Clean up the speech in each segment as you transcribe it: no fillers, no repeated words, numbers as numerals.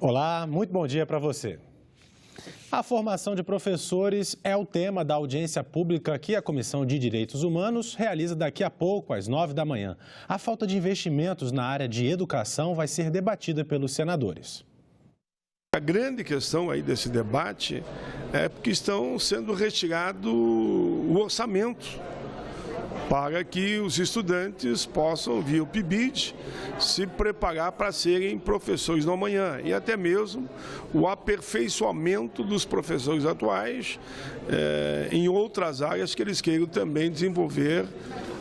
Olá, muito bom dia para você. A formação de professores é o tema da audiência pública que a Comissão de Direitos Humanos realiza daqui a pouco, às 9 da manhã. A falta de investimentos na área de educação vai ser debatida pelos senadores. A grande questão aí desse debate é porque estão sendo retirado o orçamento para que os estudantes possam, via o PIBID, se preparar para serem professores no amanhã e até mesmo o aperfeiçoamento dos professores atuais em outras áreas que eles queiram também desenvolver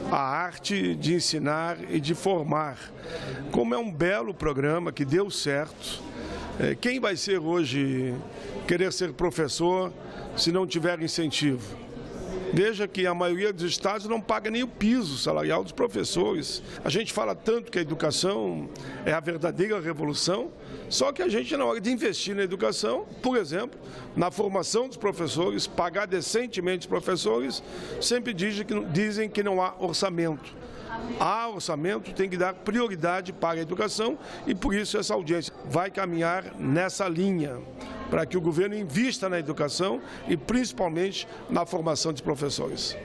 a arte de ensinar e de formar. Como é um belo programa que deu certo, quem vai ser hoje querer ser professor se não tiver incentivo? Veja que a maioria dos estados não paga nem o piso salarial dos professores. A gente fala tanto que a educação é a verdadeira revolução, só que a gente, na hora de investir na educação, por exemplo, na formação dos professores, pagar decentemente os professores, sempre dizem que não há orçamento. Há orçamento, tem que dar prioridade para a educação e por isso essa audiência vai caminhar nessa linha, para que o governo invista na educação e principalmente na formação de professores.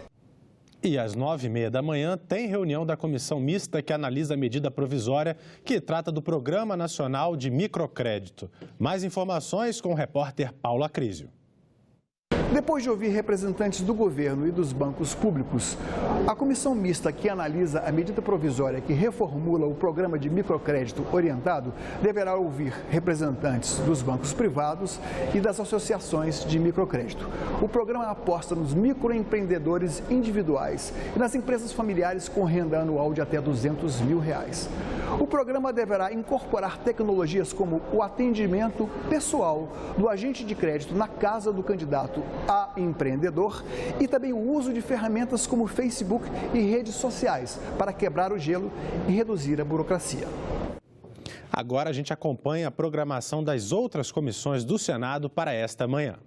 E às 9h30 da manhã tem reunião da comissão mista que analisa a medida provisória que trata do Programa Nacional de Microcrédito. Mais informações com o repórter Paulo Acrísio. Depois de ouvir representantes do governo e dos bancos públicos, a comissão mista que analisa a medida provisória que reformula o programa de microcrédito orientado deverá ouvir representantes dos bancos privados e das associações de microcrédito. O programa aposta nos microempreendedores individuais e nas empresas familiares com renda anual de até R$200 mil. O programa deverá incorporar tecnologias como o atendimento pessoal do agente de crédito na casa do candidato a empreendedor e também o uso de ferramentas como Facebook e redes sociais para quebrar o gelo e reduzir a burocracia. Agora a gente acompanha a programação das outras comissões do Senado para esta manhã.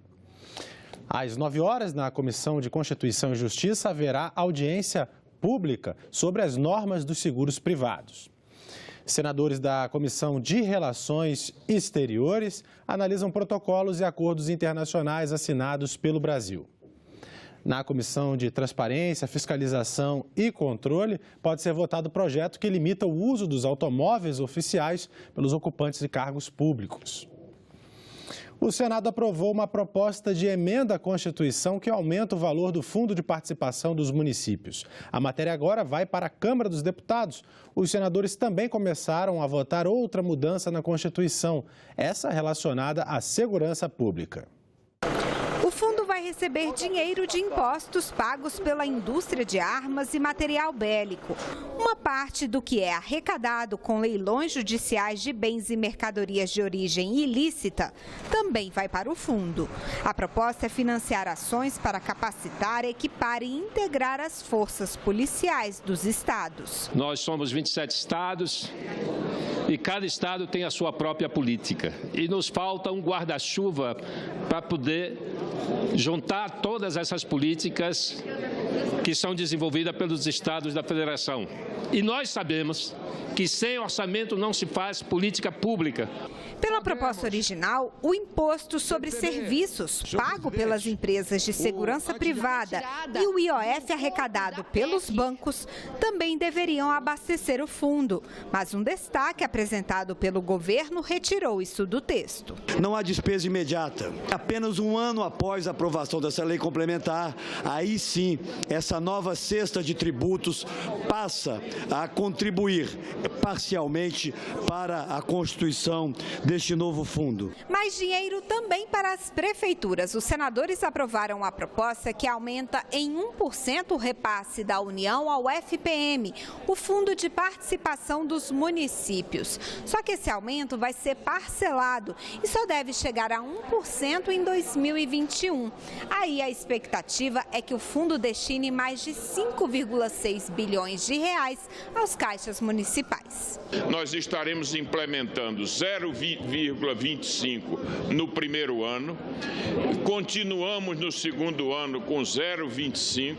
Às 9 horas, na Comissão de Constituição e Justiça, haverá audiência pública sobre as normas dos seguros privados. Senadores da Comissão de Relações Exteriores analisam protocolos e acordos internacionais assinados pelo Brasil. Na Comissão de Transparência, Fiscalização e Controle, pode ser votado o projeto que limita o uso dos automóveis oficiais pelos ocupantes de cargos públicos. O Senado aprovou uma proposta de emenda à Constituição que aumenta o valor do Fundo de Participação dos municípios. A matéria agora vai para a Câmara dos Deputados. Os senadores também começaram a votar outra mudança na Constituição, essa relacionada à segurança pública. O fundo vai receber dinheiro de impostos pagos pela indústria de armas e material bélico. Uma parte do que é arrecadado com leilões judiciais de bens e mercadorias de origem ilícita também vai para o fundo. A proposta é financiar ações para capacitar, equipar e integrar as forças policiais dos estados. Nós somos 27 estados. E cada estado tem a sua própria política. E nos falta um guarda-chuva para poder juntar todas essas políticas que são desenvolvidas pelos estados da federação. E nós sabemos que sem orçamento não se faz política pública. Pela proposta original, o imposto sobre serviços pago pelas empresas de segurança privada e o IOF arrecadado pelos bancos também deveriam abastecer o fundo. Mas um destaque apresentado pelo governo retirou isso do texto. Não há despesa imediata. Apenas um ano após a aprovação dessa lei complementar, aí sim, essa nova cesta de tributos passa a contribuir parcialmente para a constituição deste novo fundo. Mais dinheiro também para as prefeituras. Os senadores aprovaram a proposta que aumenta em 1% o repasse da União ao FPM, o Fundo de Participação dos Municípios. Só que esse aumento vai ser parcelado e só deve chegar a 1% em 2021. Aí a expectativa é que o fundo destine mais de 5,6 bilhões de reais aos caixas municipais. Nós estaremos implementando 0,25 no primeiro ano, continuamos no segundo ano com 0,25,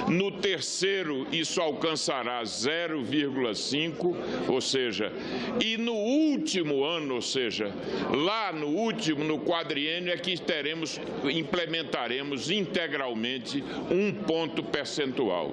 no terceiro isso alcançará 0,5, ou seja, E no último ano, ou seja, lá no quadriênio é que implementaremos integralmente 1 ponto percentual.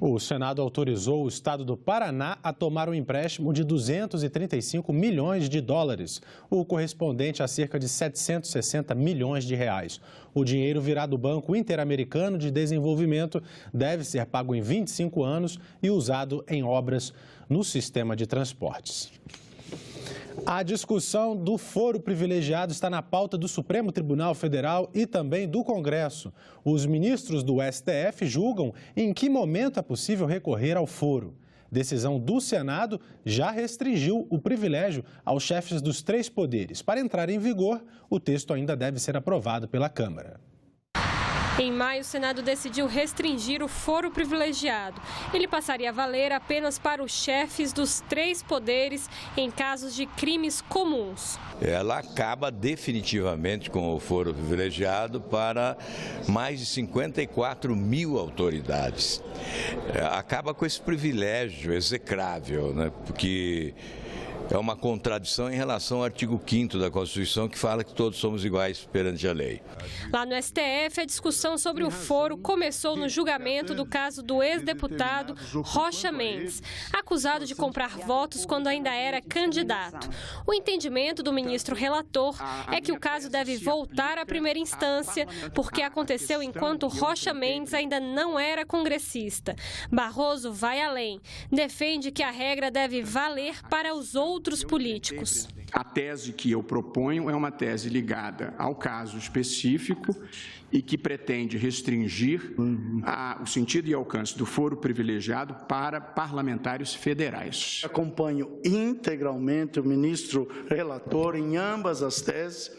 O Senado autorizou o estado do Paraná a tomar um empréstimo de 235 milhões de dólares, o correspondente a cerca de 760 milhões de reais. O dinheiro virá do Banco Interamericano de Desenvolvimento, deve ser pago em 25 anos e usado em obras no sistema de transportes. A discussão do foro privilegiado está na pauta do Supremo Tribunal Federal e também do Congresso. Os ministros do STF julgam em que momento é possível recorrer ao foro. Decisão do Senado já restringiu o privilégio aos chefes dos 3 poderes. Para entrar em vigor, o texto ainda deve ser aprovado pela Câmara. Em maio, o Senado decidiu restringir o foro privilegiado. Ele passaria a valer apenas para os chefes dos 3 poderes em casos de crimes comuns. Ela acaba definitivamente com o foro privilegiado para mais de 54 mil autoridades. Acaba com esse privilégio execrável, né? Porque é uma contradição em relação ao artigo 5º da Constituição, que fala que todos somos iguais perante a lei. Lá no STF, a discussão sobre o foro começou no julgamento do caso do ex-deputado Rocha Mendes, acusado de comprar votos quando ainda era candidato. O entendimento do ministro relator é que o caso deve voltar à primeira instância, porque aconteceu enquanto Rocha Mendes ainda não era congressista. Barroso vai além, defende que a regra deve valer para os outros políticos. A tese que eu proponho é uma tese ligada ao caso específico e que pretende restringir o sentido e alcance do foro privilegiado para parlamentares federais. Acompanho integralmente o ministro relator em ambas as teses,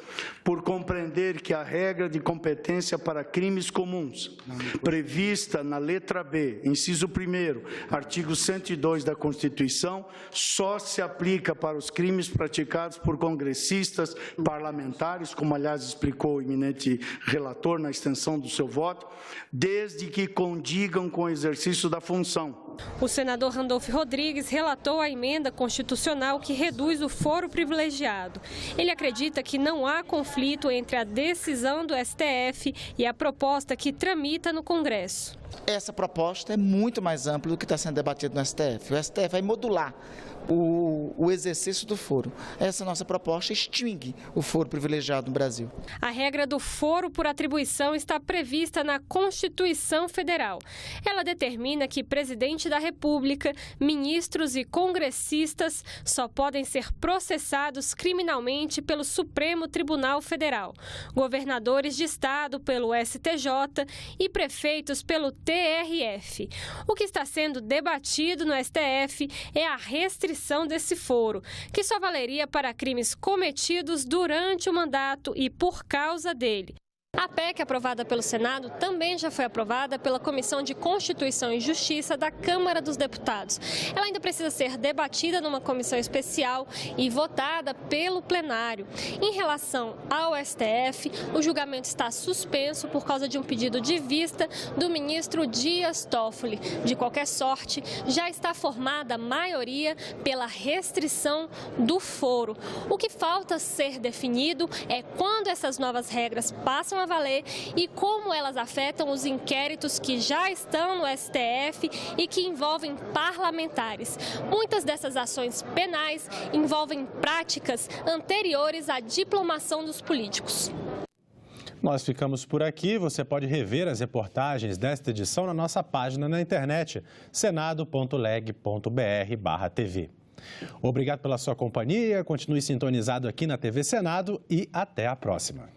por compreender que a regra de competência para crimes comuns, prevista na letra B, inciso 1º, artigo 102 da Constituição, só se aplica para os crimes praticados por congressistas parlamentares, como aliás explicou o eminente relator na extensão do seu voto, desde que condigam com o exercício da função. O senador Randolfo Rodrigues relatou a emenda constitucional que reduz o foro privilegiado. Ele acredita que não há conflito entre a decisão do STF e a proposta que tramita no Congresso. Essa proposta é muito mais ampla do que está sendo debatido no STF. O STF vai modular o exercício do foro. Essa nossa proposta extingue o foro privilegiado no Brasil. A regra do foro por atribuição está prevista na Constituição Federal. Ela determina que presidente da República, ministros e congressistas só podem ser processados criminalmente pelo Supremo Tribunal Federal, governadores de estado pelo STJ e prefeitos pelo TRF. O que está sendo debatido no STF é a restrição desse foro, que só valeria para crimes cometidos durante o mandato e por causa dele. A PEC aprovada pelo Senado também já foi aprovada pela Comissão de Constituição e Justiça da Câmara dos Deputados. Ela ainda precisa ser debatida numa comissão especial e votada pelo plenário. Em relação ao STF, o julgamento está suspenso por causa de um pedido de vista do ministro Dias Toffoli. De qualquer sorte, já está formada a maioria pela restrição do foro. O que falta ser definido é quando essas novas regras passam a valer e como elas afetam os inquéritos que já estão no STF e que envolvem parlamentares. Muitas dessas ações penais envolvem práticas anteriores à diplomação dos políticos. Nós ficamos por aqui. Você pode rever as reportagens desta edição na nossa página na internet, senado.leg.br/tv. Obrigado pela sua companhia, continue sintonizado aqui na TV Senado e até a próxima.